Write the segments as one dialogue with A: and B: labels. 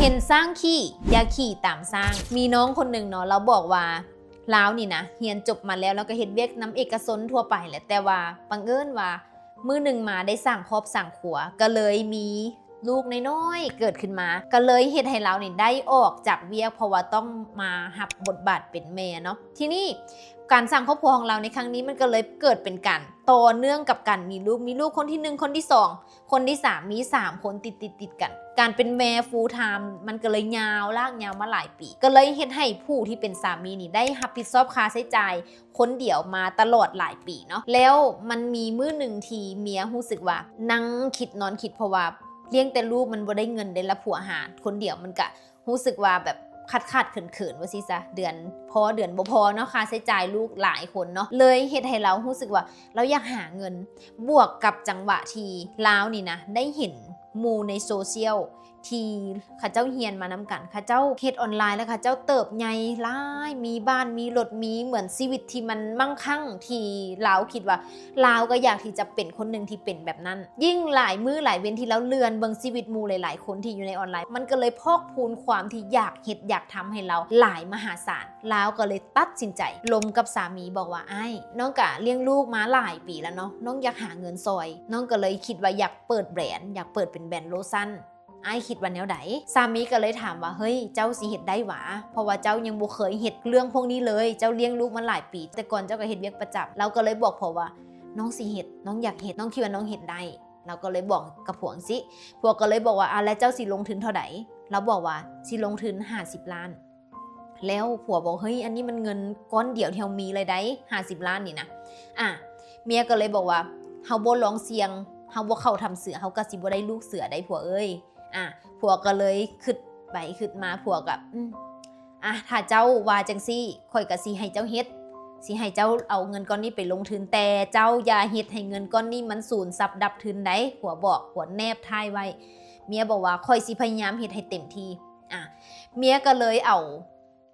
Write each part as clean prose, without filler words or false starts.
A: ห็นสร้างขี่อย่าขี่ตามสร้างมีน้องคนหนึ่งเนาะเราบอกว่าลาวนี่นะเรียนจบมาแล้วก็เฮ็ดเวียกน้ำเอกชนทั่วไปแหละแต่ว่าบังเอิญว่ามื้อหนึ่งมาได้สร้างครอบสร้างครัวก็เลยมีลูกน้อยๆเกิดขึ้นมาก็เลยเฮ็ดให้เรานี่ได้ออกจากเวียกเพราะว่าต้องมารับบทบาทเป็นแม่เนาะทีนี้การสร้างครอบครัวของเราในครั้งนี้มันก็เลยเกิดเป็นการต่อเนื่องกับการมีลูกคนที่1คนที่2คนที่3มี3คนติดกันการเป็นแม่ฟูลไทม์มันก็เลยยาวลากยาวมาหลายปีก็เลยเฮ็ดให้ผู้ที่เป็นสามีนี่ได้รับผิดชอบค่าใช้จ่ายคนเดียวมาตลอดหลายปีเนาะแล้วมันมีมื้อหนึ่งที่เมียรู้สึกว่านั่งคิดนอนคิดเพราะว่าเลี้ยงแต่ลูกมันบ่ได้เงินได้ละผัวหาคนเดียวมันก็รู้สึกว่าแบบขาดเขินว่าสิซะเดือนพอเดือนบ่พอเนาะค่าใช้จ่ายลูกหลายคนเนาะเลยเฮ็ดให้เรารู้สึกว่าเราอยากหาเงินบวกกับจังหวะที่ลาวนี่นะได้เห็นหมู่ในโซเชียลที่ข้าเจ้าเฮียนมานำกันข้าเจ้าเฮ็ดออนไลน์แล้วข้าเจ้าเติบใหญ่หลายมีบ้านมีรถมีเหมือนชีวิตที่มันมั่งคั่งที่ลาวคิดว่าลาวก็อยากที่จะเป็นคนหนึ่งที่เป็นแบบนั้นยิ่งหลายมื้อหลายเว้นที่เราเลือนเบิ่งชีวิตหมู่หลายๆคนที่อยู่ในออนไลน์มันก็เลยพอกพูนความที่อยากเฮ็ดอยากทำให้เราหลายมหาศาลลาวก็เลยตัดสินใจลมกับสามีบอกว่าอ้ายน้องกะเลี้ยงลูกมาหลายปีแล้วเนาะน้องอยากหาเงินซอยน้องก็เลยคิดว่าอยากเปิดแบรนด์อยากเปิดเป็นแบรนด์โลชั่นไอ้คิดว่าแนวใดสามีก็เลยถามว่าเฮ้ยเจ้าสิเฮ็ดได้หวะเพราะว่าเจ้ายังบ่เคยเฮ็ดเรื่องพวกนี้เลยเจ้าเลี้ยงลูกมาหลายปีแต่ก่อนเจ้าก็เฮ็ดเวียกประจำเราก็เลยบอกผัวว่าน้องสิเฮ็ดน้องอยากเฮ็ดน้องคิดว่าน้องเฮ็ดได้เราก็เลยบอกกับผัวสิผัวก็เลยบอกว่าแล้วเจ้าสิลงทุนเท่าใดเราบอกว่าสิลงทุน50 ล้านแล้วผัวบอกเฮ้ยอันนี้มันเงินก้อนเดียวที่เรามีเลยได้50 ล้านนี่นะเมียก็เลยบอกว่าเฮาบ่ลองเสี่ยงเฮาบ่เข้าทำเสือเฮาก็สิบ่ได้ลูกเสือได้ผัวเอ้ยผัวก็เลยคิดไปคิดมาผัวกับถ้าเจ้าว่าจังซี่ข่อยก็สิให้เจ้าเฮ็ดสิให้เจ้าเอาเงินก้อนนี้ไปลงทุนแต่เจ้าอย่าเฮ็ดให้เงินก้อนนี้มันสูญทรัพย์ดับทุนได้ผัวบอกผัวแนบท้ายไว้เมียบอกว่าข่อยสิพยายามเฮ็ดให้เต็มที่เมียก็เลยเอา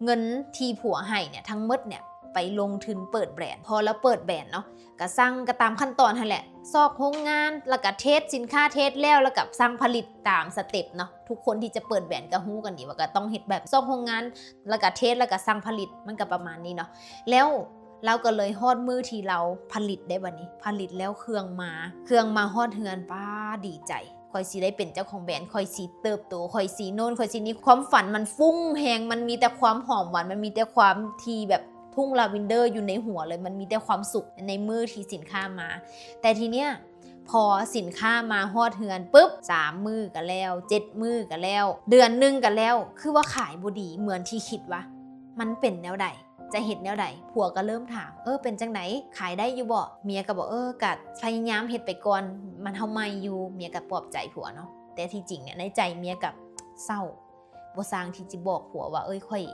A: เงินที่ผัวให้เนี่ยทั้งหมดเนี่ยไปลงทุนเปิดแบรนด์พอแล้วเปิดแบรนด์เนาะก็สั่งก็ตามขั้นตอนนั่นแหละซอกโรงงานแล้วก็เทสสินค้าเทสแล้วก็สั่งผลิตตามสเต็ปเนาะทุกคนที่จะเปิดแบรนด์ก็ฮู้กันดีว่าก็ต้องเฮ็ดแบบซอกโรงงานแล้วก็เทสแล้วก็สั่งผลิตมันก็ประมาณนี้เนาะแล้วเราก็เลยฮอดมือที่เราผลิตได้บัดนี้ผลิตแล้วเครื่องมาฮอดเฮือนป้าดีใจค่อยสิได้เป็นเจ้าของแบรนด์ค่อยสิเติบโตค่อยสิโน่นค่อยสินี่ความฝันมันฟุ้งแฮงมันมีแต่ความหอมหวานมันมีแต่ความที่แบบทุ่งลาเวนเดอร์อยู่ในหัวเลยมันมีแต่ความสุขในมือที่สินค้ามาแต่ทีเนี้ยพอสินค้ามาฮอดเฮือนปุ๊บ3 มื้อก็แล้ว7 มื้อก็แล้วเดือนนึงก็แล้วคือว่าขายบ่ดีเหมือนที่คิดว่ามันเป็นแนวใดจะเฮ็ดแนวใดผัวก็เริ่มถามเป็นจังไหนขายได้อยู่บ่เมียก็บอกก็พยายามเฮ็ดไปก่อนมันเฮาใหม่อยู่เมียก็ปลอบใจผัวเนาะแต่ที่จริงเนี่ยในใจเมียกับเศร้าบ่สร้างที่จะบอกผัวว่าค่อย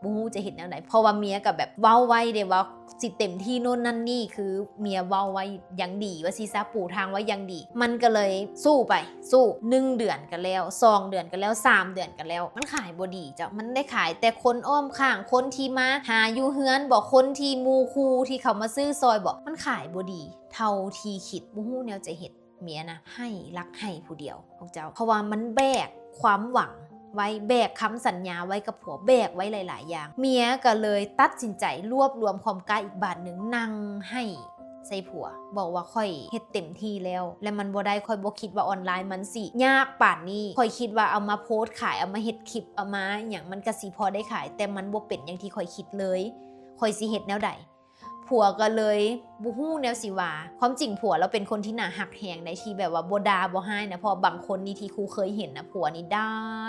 A: บ่ฮู้จะเฮ็ดแนวไหนเพราะว่าเมียก็แบบเว้าไว้เด้ว่าสิเต็มที่โน่นนั่นนี่คือเมียเว้าไว้อย่างดีว่าสิซะปูทางไว้อย่างดีมันก็เลยสู้ไปสู้1 เดือนก็แล้ว2 เดือนก็แล้ว3 เดือนก็แล้วมันขายบ่ดีจ้ะมันได้ขายแต่คนอ้อมข้างคนที่มาหาอยู่เฮือนบอกคนที่หมู่คู่ที่เขามาซื้อซอยบอกมันขายบ่ดีเท่าที่คิดบ่ฮู้แนวจะเฮ็ดเมียนะให้รักให้ผู้เดียวของเจ้าเพราะว่ามันแบกความหวังไว้แบกคำสัญญาไว้กับผัวแบกไว้หลายๆอย่างเมียก็เลยตัดสินใจรวบรวมความกล้าอีกบาทหนึ่งนั่งให้ใส่ผัวบอกว่าค่อยเฮ็ดเต็มที่แล้วและมันบ่ได้ค่อยบ่คิดว่าออนไลน์มันสิยากป่านนี้ค่อยคิดว่าเอามาโพสต์ขายเอามาเฮ็ดคลิปเอามาอย่างมันก็สิพอได้ขายแต่มันบ่เป็นอย่างที่ค่อยคิดเลยค่อยสิเฮ็ดแนวใดผัวก็เลยบ่ฮู้แนวสิว่าความจริงผัวเราเป็นคนที่น่าหักแหงในที่แบบว่าบ่ด่าบ่ให้นะเพราะบางคนนี่ที่ครูเคยเห็นนะผัวนี่ด่า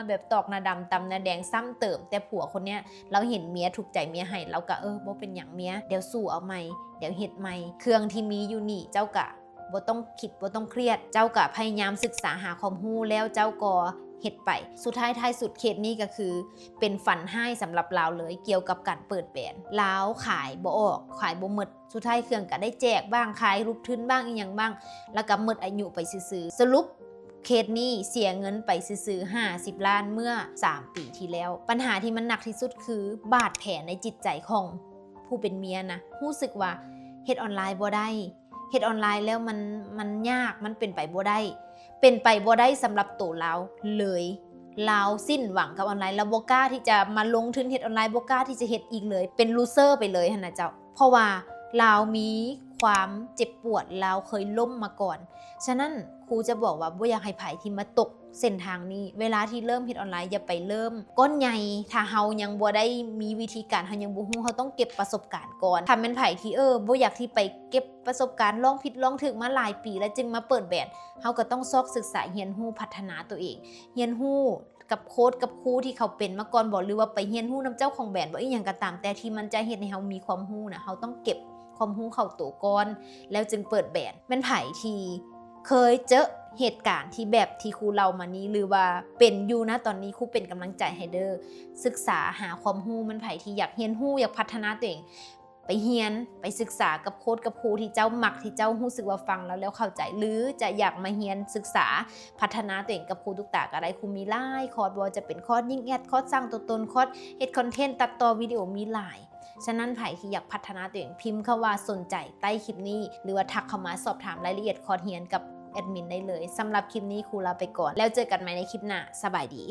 A: แบบตอกหน้าดำตำหน้าแดงซ้ำเติมแต่ผัวคนเนี้ยเราเห็นเมียถูกใจเมียให้เราก็บ่เป็นหยังเมียเดี๋ยวสู้เอาใหม่เดี๋ยวเฮ็ดใหม่เครื่องที่มีอยู่นี่เจ้ากะบ่ต้องคิดบ่ต้องเครียดเจ้ากะพยายามศึกษาหาความรู้แล้วเจ้าก็เฮ็ดไปสุดท้ายท้ายสุดเคสนี้ก็คือเป็นฝันให้สำหรับลาวเลยเกี่ยวกับการเปิดแบรนด์ลาวขายบ่ออกขายบ่หมดสุดท้ายเครื่องก็ได้แจกบ้างขายรูปทุนบ้างอีหยังบ้างแล้วก็หมดอายุไปซื่อๆสรุปเคสนี้เสียเงินไปซื่อๆ50 ล้านเมื่อ3 ปีที่แล้วปัญหาที่มันหนักที่สุดคือบาดแผลในจิตใจของผู้เป็นเมียนะรู้สึกว่าเฮ็ดออนไลน์บ่ได้เฮ็ดออนไลน์แล้วมันยากมันเป็นไปบ่ได้สำหรับตัวเราเลย ลาวสิ้นหวังกับออนไลน์แล้วบ่กล้าที่จะมาลงทุนเฮ็ดออนไลน์บ่กล้าที่จะเฮ็ดอีกเลยเป็นลูเซอร์ไปเลยหั่นน่ะเจ้าเพราะว่าลาวมีความเจ็บปวดลาวเคยล้มมาก่อนฉะนั้นครูจะบอกว่าบ่อยากให้ไผที่มาตกเส้นทางนี้เวลาที่เริ่มเฮ็ดออนไลน์อย่าไปเริ่มก้นใหญ่ถ้าเฮายังบ่ได้มีวิธีการเฮายังบ่ฮู้เฮาต้องเก็บประสบการณ์ก่อนถ้าแม่นไผที่บ่อยากที่ไปเก็บประสบการณ์ลองผิดลองถูกมาหลายปีแล้วจึงมาเปิดแบรนด์เฮาก็ต้องซอกศึกษาเรียนรู้พัฒนาตัวเองเรียนรู้กับโค้ชกับครูที่เขาเป็นมาก่อนบ่หรือว่าไปเรียนรู้นำเจ้าของแบรนด์บ่อีหยังก็ตามแต่ที่มันจะเฮ็ดให้เฮามีความรู้น่ะเฮาต้องเก็บความรู้เข้าตัวก่อนแล้วจึงเปิดแบรนด์แม่นไผที่เคยเจอเหตุการณ์ที่แบบที่ครูเล่ามานี้หรือว่าเป็นอยู่นะตอนนี้ครูเป็นกำลังใจให้เด้อศึกษาหาความรู้มันไผที่อยากเรียนรู้อยากพัฒนาตัวเองไปเรียนไปศึกษากับโค้ชกับครูที่เจ้ามักที่เจ้ารู้สึกว่าฟังแล้วเข้าใจหรือจะอยากมาเรียนศึกษาพัฒนาตัวเองกับครูตุกตาก็ได้ครูมีหลายคอร์สบ่ว่าจะเป็นคอร์สยิงแอดคอร์สสร้างตัวตนคอร์สเฮ็ดคอนเทนต์ตัดต่อวิดีโอมีหลายฉะนั้นไผที่อยากพัฒนาตัวเองพิมพ์เข้าว่าสนใจใต้คลิปนี้หรือว่าทักเข้ามาสอบถามรายละเอียดคอร์สเรียนกับแอดมินได้เลยสำหรับคลิปนี้ครูลาไปก่อนแล้วเจอกันใหม่ในคลิปหน้าสบายดี